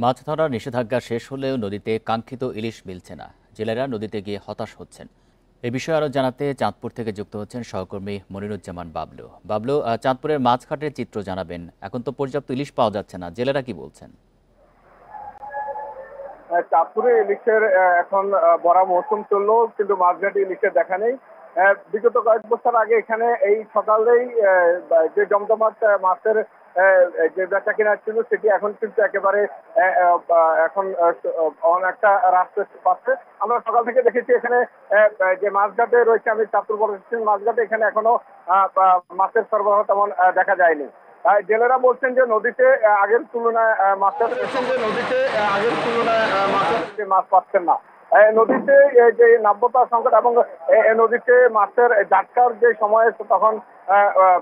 মাছ ধরার নিষেধাজ্ঞা শেষ হলেও নদীতে কাঙ্ক্ষিত ইলিশ মিলছে না। জেলেরা নদীতে গিয়ে হতাশ হচ্ছেন। এ বিষয়ে আরও জানাতে চাঁদপুর থেকে যুক্ত হচ্ছেন সহকর্মী মনিরুজ্জামান বাবলু। বাবলু, চাঁদপুরের মাছঘাটের চিত্র জানাবেন। এখন তো পর্যাপ্ত ইলিশ পাওয়া যাচ্ছে না, জেলেরা কি বলছেন? চাঁদপুরে ইলিশের এখন ভরা মৌসুম চললো, কিন্তু মাঝঘাটে ইলিশের দেখা নেই। বিগত কয়েক বছর আগে এখানে এই সকালেই যে জমজমাট মাছের যে বেচা কেনা ছিল, সেটি এখন কিন্তু একেবারে এখন অনেকটা হ্রাস পাচ্ছে। আমরা সকাল থেকে দেখেছি এখানে যে মাছঘাটে রয়েছে, আমি চাঁদপুর বড় মাছঘাটে, এখানে এখনো মাছের সরবরাহ তেমন দেখা যায়নি। জেলেরা বলছেন যে নদীতে আগের তুলনায় মাছ পাচ্ছেন না। নদীতে যে নাব্যতা সংকট এবং নদীতে মাছের জাটকার যে সময়, তখন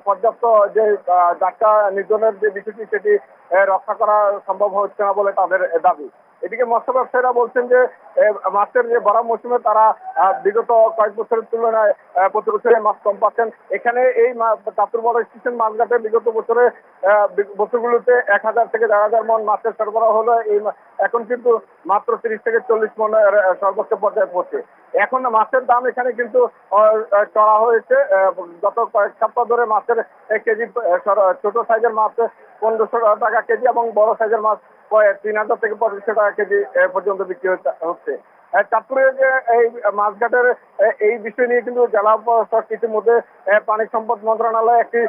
পর্যাপ্ত যে জাটকা নিধনের যে বিষয়টি, সেটি রক্ষা করা সম্ভব হচ্ছে না বলে তাদের দাবি। এদিকে মৎস্য ব্যবসায়ীরা বলছেন যে মাছের যে ভরা মৌসুমে তারা বিগত কয়েক বছরের তুলনায় প্রতি বছরে মাছ কম পাচ্ছেন। এখানে এই চাঁদপুর বড় স্টেশন মাছঘাটে বিগত বছরগুলোতে 1000 থেকে 1500 মন মাছের সরবরাহ হলো। এখন কিন্তু মাত্র 30 থেকে 40 মনের সর্বোচ্চ পর্যায়ে পড়ছে। এখন মাছের দাম এখানে কিন্তু চড়া হয়েছে। গত কয়েক সপ্তাহ ধরে মাছের কেজি, ছোট সাইজের মাছ 1500 টাকা কেজি এবং বড় সাইজের মাছ 3000 থেকে 2500 টাকা কেজি পর্যন্ত বিক্রি হচ্ছে। চাঁদপুরের যে এই মাছঘাটের এই বিষয় নিয়ে কিন্তু জেলা প্রশাসক ইতিমধ্যে পানি সম্পদ মন্ত্রণালয়ে একটি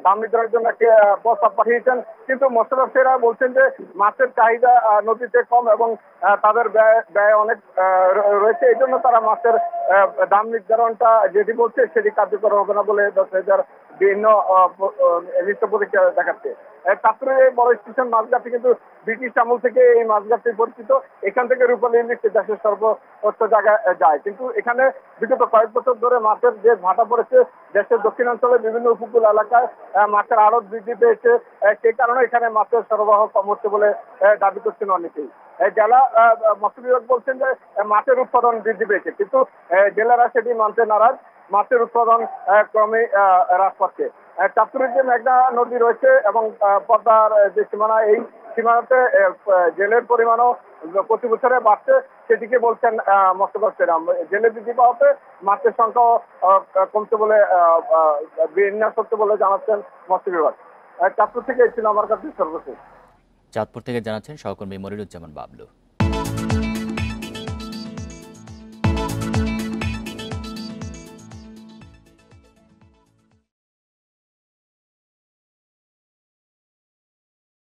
দাম নির্ধারণের জন্য একটি প্রস্তাব পাঠিয়েছেন। কিন্তু মৎস্য ব্যবসায়ীরা বলছেন যে মাছের চাহিদা নদীতে কম এবং তাদের ব্যয় অনেক রয়েছে। এই জন্য তারা মাছের দাম নির্ধারণটা যেটি বলছে সেটি কার্যকর হবে না বলে 10,000 বিভিন্ন নৃত্য পরীক্ষা দেখাচ্ছে। চাঁদপুরের এই বড় স্টেশন মাছঘাটটি কিন্তু ব্রিটিশ আমল থেকে এই মাছঘাটটি পরিচিত। এখান থেকে রূপালী ইলিশ দেশের সর্বোচ্চ জায়গায় যায়, কিন্তু এখানে বিগত কয়েক বছর ধরে মাছের যে ভাটা পড়েছে, দেশের দক্ষিণাঞ্চলে বিভিন্ন উপকূল এলাকায় মাছের আড়ত বৃদ্ধি পেয়েছে। সেই কারণে এখানে মাছের সরবরাহ কম হচ্ছে বলে দাবি করছেন অনেকেই। জেলা মৎস্য বিভাগ বলছেন যে মাছের উৎপাদন বৃদ্ধি পেয়েছে, কিন্তু জেলেরা সেটি মানতে নারাজ। মাছের উৎপাদন ক্রমে হ্রাস পাচ্ছে। চাঁদপুরের যে মেঘনা নদী রয়েছে এবং পদ্মার যে সীমানা, এই সীমানাতে জেলের পরিমাণও প্রতি বছরে বাড়ছে, সেটিকে বলছেন মৎস্য ব্যবসায়ীরা। জেলে বৃদ্ধি পাওয়াতে মাছের সংখ্যা কমছে বলে বিন্যাস হচ্ছে বলে জানাচ্ছেন মৎস্য বিভাগ। চাঁদপুর থেকে ছিল আমার কাছে সর্বশেষ। চাঁদপুর থেকে জানাচ্ছেন সহকর্মী মনিরুজ্জামান বাবলু।